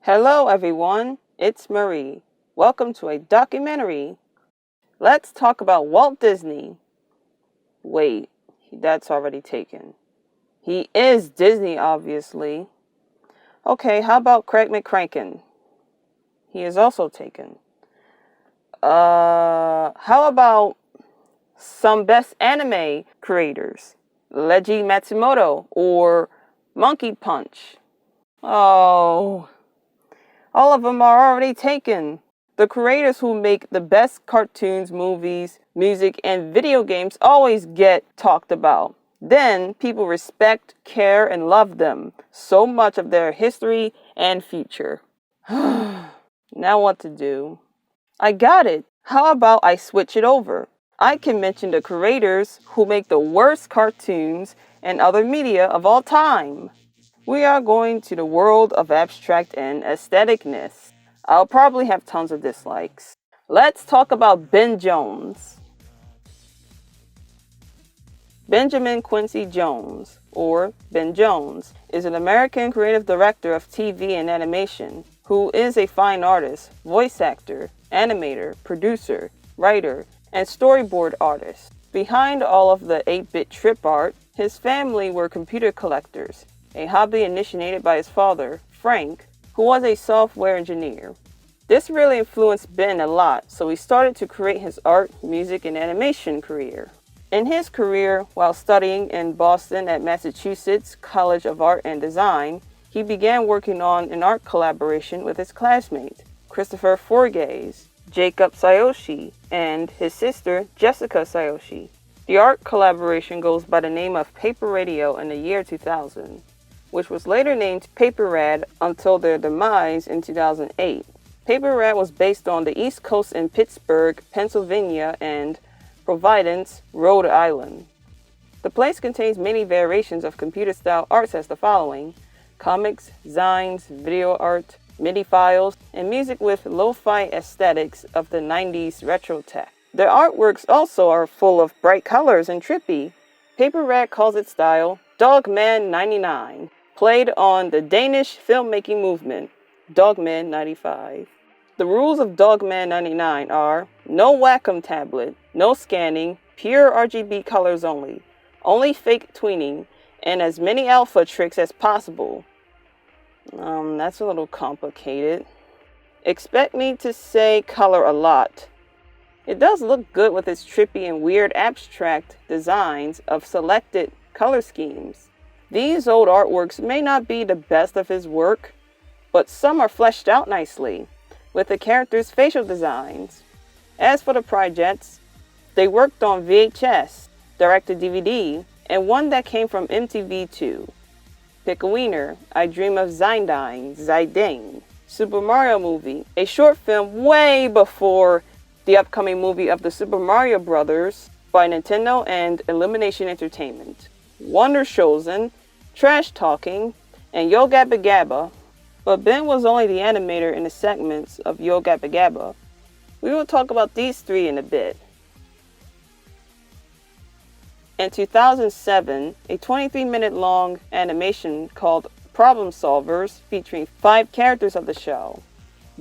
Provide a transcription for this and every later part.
Hello everyone, it's Marie. Welcome to a documentary. Let's talk about Walt Disney. Wait, that's already taken. He is Disney, obviously. Okay, how about Craig McCrankin? He is also taken. How about some best anime creators? Leiji Matsumoto or Monkey Punch? Oh, all of them are already taken. The creators who make the best cartoons, movies, music, and video games always get talked about. Then people respect, care, and love them. So much of their history and future. Now what to do? I got it. How about I switch it over? I can mention the creators who make the worst cartoons and other media of all time. We are going to the world of abstract and aestheticness. I'll probably have tons of dislikes. Let's talk about Ben Jones. Benjamin Quincy Jones, or Ben Jones, is an American creative director of TV and animation who is a fine artist, voice actor, animator, producer, writer, and storyboard artist. Behind all of the 8-bit trip art, his family were computer collectors, a hobby initiated by his father, Frank, who was a software engineer. This really influenced Ben a lot, so he started to create his art, music, and animation career. In his career, while studying in Boston at Massachusetts College of Art and Design, he began working on an art collaboration with his classmate, Christopher Forgase, Jacob Sayoshi, and his sister, Jessica Sayoshi. The art collaboration goes by the name of Paper Radio in the year 2000, which was later named Paper Rad until their demise in 2008. Paper Rad was based on the East Coast in Pittsburgh, Pennsylvania, and Providence, Rhode Island. The place contains many variations of computer-style arts as the following: comics, zines, video art, MIDI files, and music with lo-fi aesthetics of the 90s retro tech. Their artworks also are full of bright colors and trippy. Paper Rad calls its style Dogman 99, played on the Danish filmmaking movement, Dogman 95. The rules of Dogman 99 are no Wacom tablet, no scanning, pure RGB colors only fake tweening, and as many alpha tricks as possible. That's a little complicated. Expect me to say color a lot. It does look good with its trippy and weird abstract designs of selected color schemes. These old artworks may not be the best of his work, but some are fleshed out nicely, with the characters' facial designs. As for the projects, they worked on VHS, direct-to-DVD, and one that came from MTV2. Pick a Wiener, I Dream of Zidane, Super Mario Movie, a short film way before the upcoming movie of the Super Mario Brothers by Nintendo and Illumination Entertainment, Wonder Chosen, Trash Talking, and Yo Gabba Gabba. But Ben was only the animator in the segments of Yo Gabba Gabba. We will talk about these three in a bit. In 2007, a 23-minute long animation called Problem Solverz, featuring 5 characters of the show: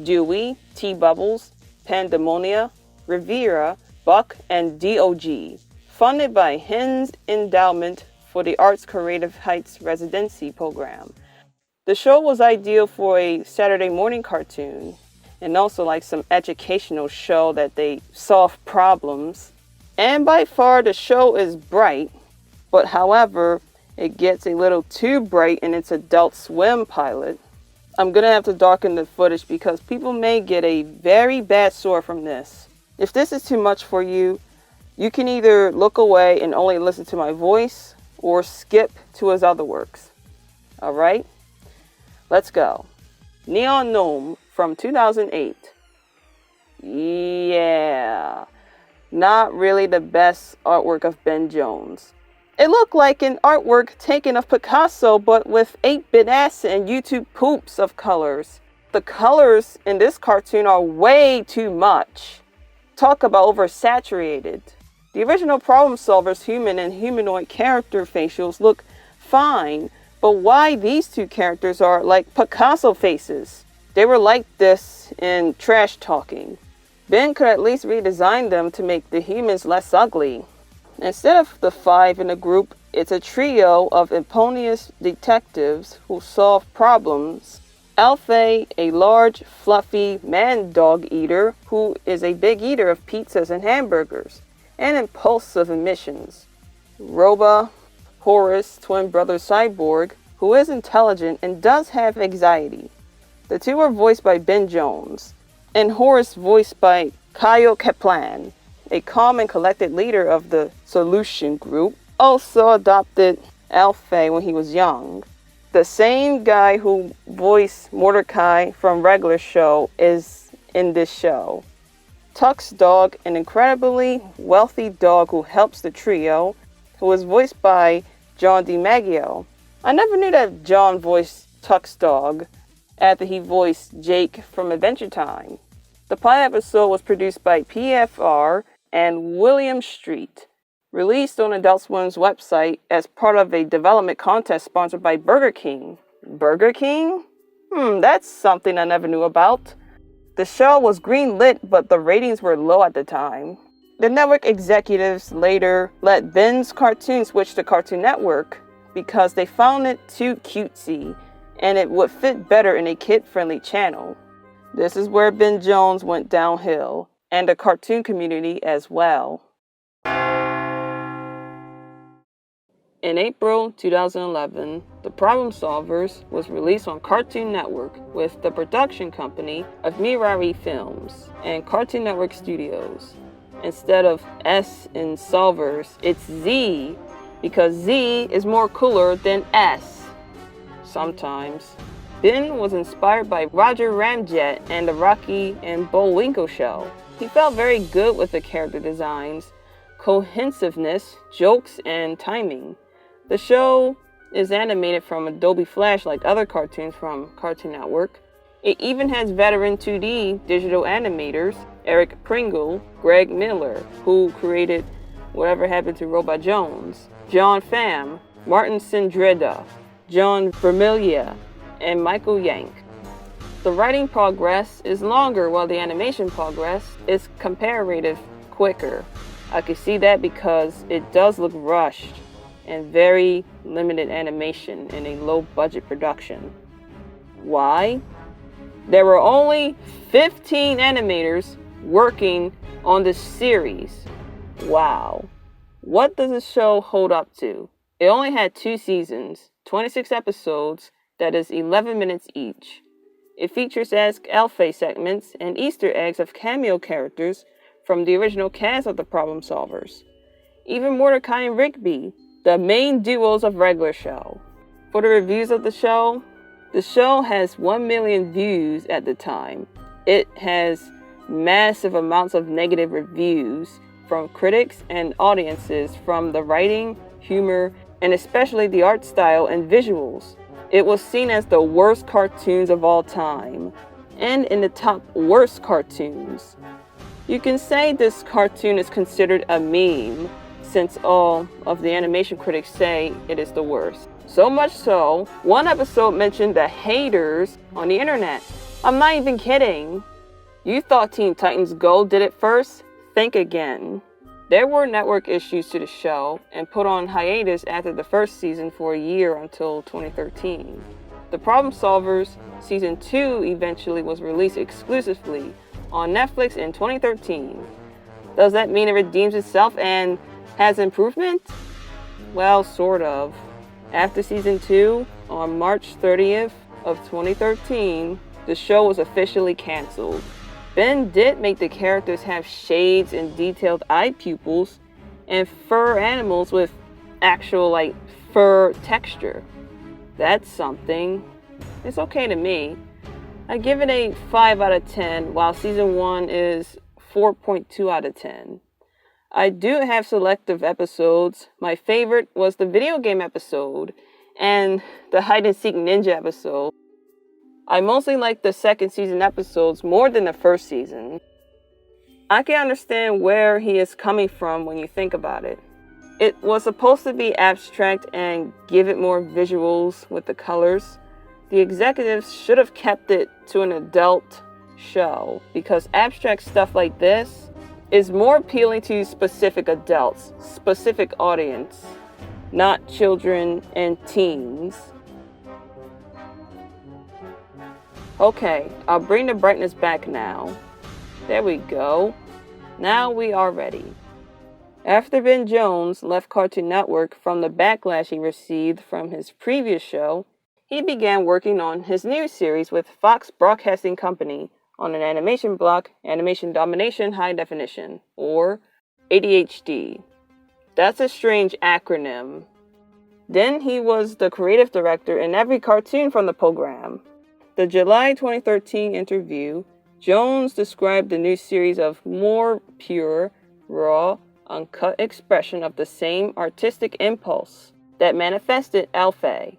Dewey, T-Bubbles, Pandemonia, Rivera, Buck, and DOG, funded by Hens Endowment for the Arts Creative Heights Residency Program. The show was ideal for a Saturday morning cartoon, and also like some educational show that they solve problems. And by far the show is bright, but however, it gets a little too bright in its Adult Swim pilot. I'm gonna have to darken the footage because people may get a very bad sore from this. If this is too much for you, you can either look away and only listen to my voice, or skip to his other works. Alright? Let's go. Neon Knome from 2008. Yeah. Not really the best artwork of Ben Jones. It looked like an artwork taken of Picasso, but with 8-bit acid and YouTube poops of colors. The colors in this cartoon are way too much. Talk about oversaturated. The original Problem Solverz human and humanoid character facials look fine, but why these two characters are like Picasso faces? They were like this in trash talking. Ben could at least redesign them to make the humans less ugly. Instead of the 5 in a group, it's a trio of imponious detectives who solve problems. Alfie, a large, fluffy man-dog eater who is a big eater of pizzas and hamburgers, and impulsive emissions. Roba, Horace, twin brother cyborg, who is intelligent and does have anxiety. The two are voiced by Ben Jones, and Horace voiced by Kyle Kaplan, a calm and collected leader of the Solution Group, also adopted Alfie when he was young. The same guy who voiced Mordecai from regular show is in this show. Tuck's dog, an incredibly wealthy dog who helps the trio, who is voiced by John DiMaggio. I never knew that John voiced Tuck's dog after he voiced Jake from Adventure Time. The pilot episode was produced by PFR and William Street, released on Adult Swim's website as part of a development contest sponsored by Burger King. Burger King? That's something I never knew about. The show was green-lit, but the ratings were low at the time. The network executives later let Ben's cartoon switch to Cartoon Network because they found it too cutesy and it would fit better in a kid-friendly channel. This is where Ben Jones went downhill, and the cartoon community as well. In April 2011, The Problem Solvers was released on Cartoon Network with the production company of Mirari Films and Cartoon Network Studios. Instead of S in Solverz, it's Z because Z is more cooler than S. Sometimes. Ben was inspired by Roger Ramjet and the Rocky and Bullwinkle show. He felt very good with the character designs, cohesiveness, jokes, and timing. The show is animated from Adobe Flash like other cartoons from Cartoon Network. It even has veteran 2D digital animators Eric Pringle, Greg Miller, who created Whatever Happened to Robot Jones, John Pham, Martin Sindreda, John Vermillion, and Michael Yank. The writing progress is longer while the animation progress is comparatively quicker. I can see that because it does look rushed and very limited animation in a low-budget production. Why? There were only 15 animators working on this series. Wow. What does the show hold up to? It only had 2 seasons, 26 episodes, that is 11 minutes each. It features Ask Alfie segments and Easter eggs of cameo characters from the original cast of The Problem Solvers. Even Mordecai and Rigby, the main duos of regular show. For the reviews of the show has 1 million views at the time. It has massive amounts of negative reviews from critics and audiences from the writing, humor, and especially the art style and visuals. It was seen as the worst cartoons of all time, and in the top worst cartoons. You can say this cartoon is considered a meme, since all of the animation critics say it is the worst. So much so, one episode mentioned the haters on the internet. I'm not even kidding. You thought Teen Titans Go did it first? Think again. There were network issues to the show and put on hiatus after the first season for a year until 2013. The Problem Solvers Season 2 eventually was released exclusively on Netflix in 2013. Does that mean it redeems itself and has improvement? Well, sort of. After Season 2, on March 30th of 2013, the show was officially canceled. Ben did make the characters have shades and detailed eye pupils and fur animals with actual fur texture. That's something. It's okay to me. I give it a 5 out of 10, while Season 1 is 4.2 out of 10. I do have selective episodes. My favorite was the video game episode and the hide-and-seek ninja episode. I mostly like the second season episodes more than the first season. I can understand where he is coming from when you think about it. It was supposed to be abstract and give it more visuals with the colors, The executives should have kept it to an adult show because abstract stuff like this is more appealing to specific adults, specific audience, not children and teens. Okay, I'll bring the brightness back now. There we go. Now we are ready. After Ben Jones left Cartoon Network from the backlash he received from his previous show, he began working on his new series with Fox Broadcasting Company on an animation block, Animation Domination High Definition, or ADHD. That's a strange acronym. Then he was the creative director in every cartoon from the program. The July 2013 interview, Jones described the new series of more pure, raw, uncut expression of the same artistic impulse that manifested alpha.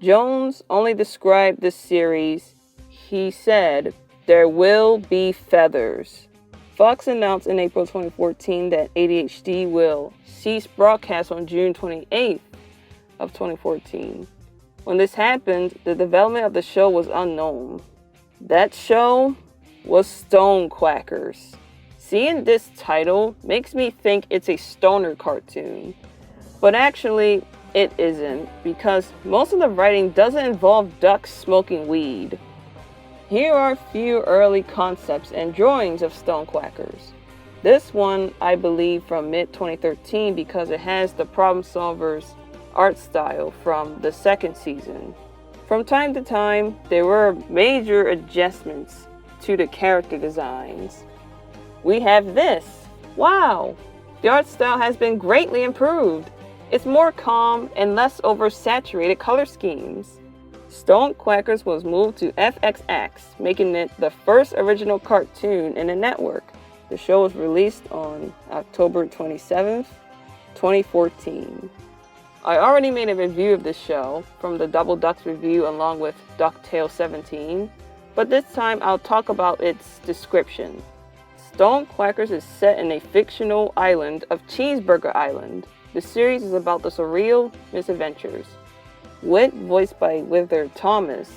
Jones only described this series. He said, "There will be feathers." Fox announced in April 2014 that ADHD will cease broadcast on June 28th of 2014. When this happened, the development of the show was unknown. That show was Stone Quackers. Seeing this title makes me think it's a stoner cartoon, but actually it isn't, because most of the writing doesn't involve ducks smoking weed. Here are a few early concepts and drawings of Stone Quackers. This one I believe from mid-2013 because it has the Problem Solverz art style from the second season. From time to time, there were major adjustments to the character designs. We have this. Wow! The art style has been greatly improved. It's more calm and less oversaturated color schemes. Stone Quackers was moved to FXX, making it the first original cartoon in the network. The show was released on October 27th, 2014. I already made a review of this show from the Double Ducks review along with DuckTales 17, but this time I'll talk about its description. Stone Quackers is set in a fictional island of Cheeseburger Island. The series is about the surreal misadventures. Wit, voiced by Wither Thomas,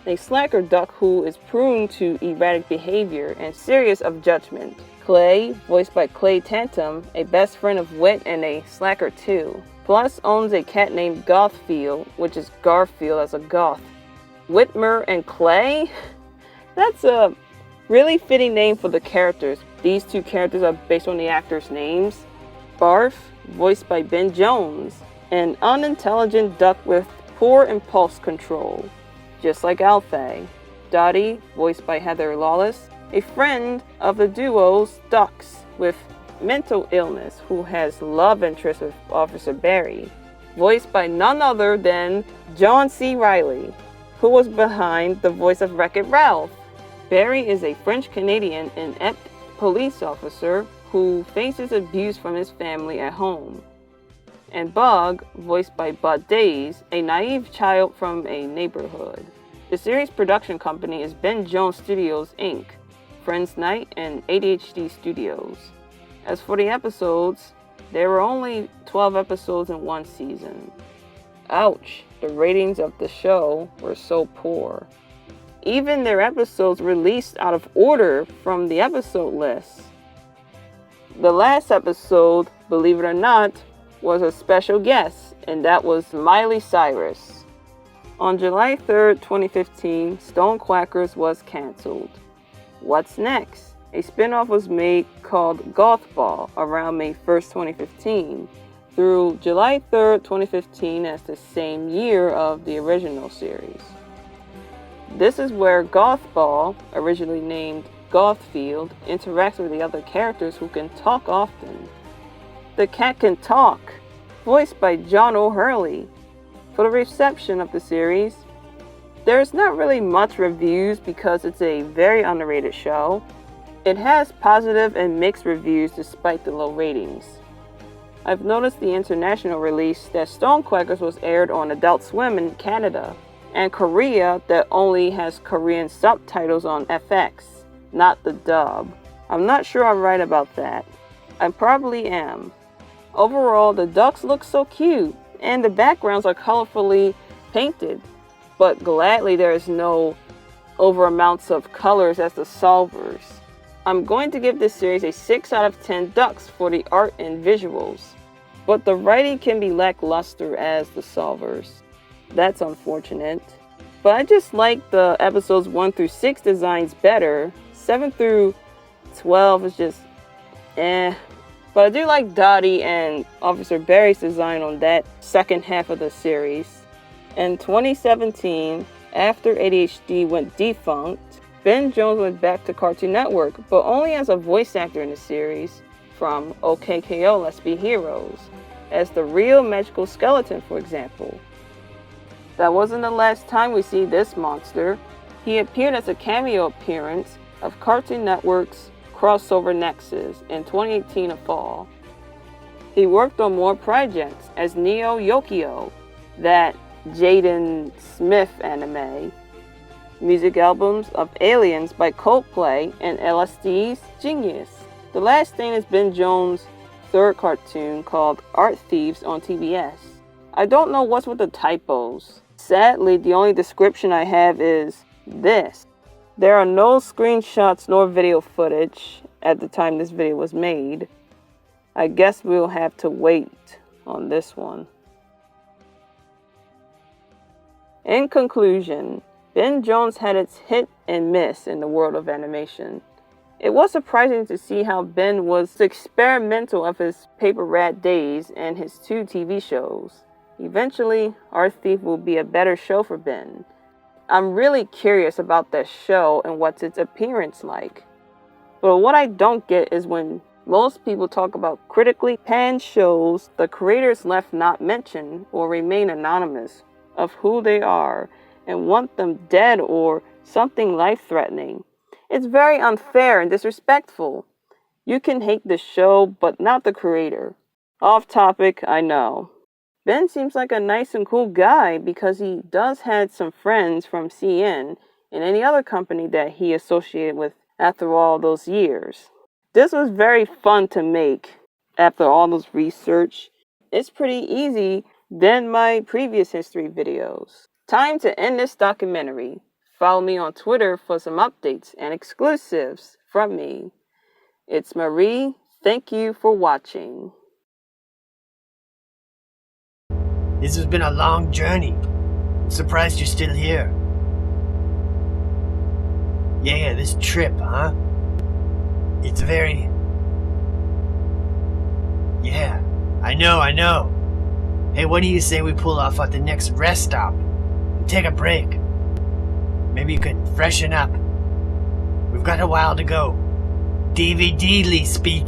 a slacker duck who is prone to erratic behavior and serious of judgment. Clay, voiced by Clay Tantum, a best friend of Wit and a slacker too. Plus owns a cat named Gothfield, which is Garfield as a goth. Whitmer and Clay? That's a really fitting name for the characters. These two characters are based on the actors' names. Barf, voiced by Ben Jones, an unintelligent duck with poor impulse control, just like Alfie. Dottie, voiced by Heather Lawless, a friend of the duo's ducks with mental illness who has love interest with Officer Barry, voiced by none other than John C. Reilly, who was behind the voice of Wreck-It Ralph. Barry is a French-Canadian inept police officer who faces abuse from his family at home. And Bug, voiced by Bud Days, a naive child from a neighborhood. The series production company is Ben Jones Studios, Inc., Friends Night, and ADHD Studios. As for the episodes, there were only 12 episodes in one season. Ouch, the ratings of the show were so poor. Even their episodes released out of order from the episode list. The last episode, believe it or not, was a special guest, and that was Miley Cyrus. On July 3rd, 2015, Stone Quackers was canceled. What's next? A spin-off was made called Gothball around May 1st, 2015, through July 3rd, 2015 as the same year of the original series. This is where Gothball, originally named Gothfield, interacts with the other characters who can talk often. The cat can talk, voiced by John O'Hurley. For the reception of the series, there's not really much reviews because it's a very underrated show. It has positive and mixed reviews despite the low ratings. I've noticed the international release that Stone Quackers was aired on Adult Swim in Canada, and Korea that only has Korean subtitles on FX, not the dub. I'm not sure I'm right about that. I probably am. Overall, the ducks look so cute, and the backgrounds are colorfully painted. but gladly there is no over amounts of colors as the Solverz. I'm going to give this series a 6 out of 10 ducks for the art and visuals, but the writing can be lackluster as the Solverz. That's unfortunate. But I just like the episodes 1 through 6 designs better. 7 through 12 is just eh. But I do like Dottie and Officer Barry's design on that second half of the series. In 2017, after ADHD went defunct, Ben Jones went back to Cartoon Network, but only as a voice actor in the series, from OKKO Let's Be Heroes, as the real magical skeleton, for example. That wasn't the last time we see this monster. He appeared as a cameo appearance of Cartoon Network's crossover Nexus in 2018 fall. He worked on more projects as Neo Yokio, that Jaden Smith anime, music albums of Aliens by Coldplay, and LSD's Genius. The last thing is Ben Jones' third cartoon called Art Thieves on TBS. I don't know what's with the typos. Sadly, the only description I have is this. There are no screenshots nor video footage at the time this video was made. I guess we'll have to wait on this one. In conclusion, Ben Jones had its hit and miss in the world of animation. It was surprising to see how Ben was experimental of his paper rat days and his 2 TV shows. Eventually, Art Thief will be a better show for Ben. I'm really curious about that show and what's its appearance like. But what I don't get is when most people talk about critically panned shows, the creators left not mentioned or remain anonymous of who they are and want them dead or something life-threatening. It's very unfair and disrespectful. You can hate the show, but not the creator. Off topic, I know. Ben seems like a nice and cool guy because he does have some friends from CN and any other company that he associated with after all those years. This was very fun to make after all those research. It's pretty easy than my previous history videos. Time to end this documentary. Follow me on Twitter for some updates and exclusives from me. It's Marie. Thank you for watching. This has been a long journey. I'm surprised you're still here. Yeah, this trip, huh? It's very... Yeah, I know. Hey, what do you say we pull off at the next rest stop and take a break? Maybe you can freshen up. We've got a while to go. DVD-ly speaking.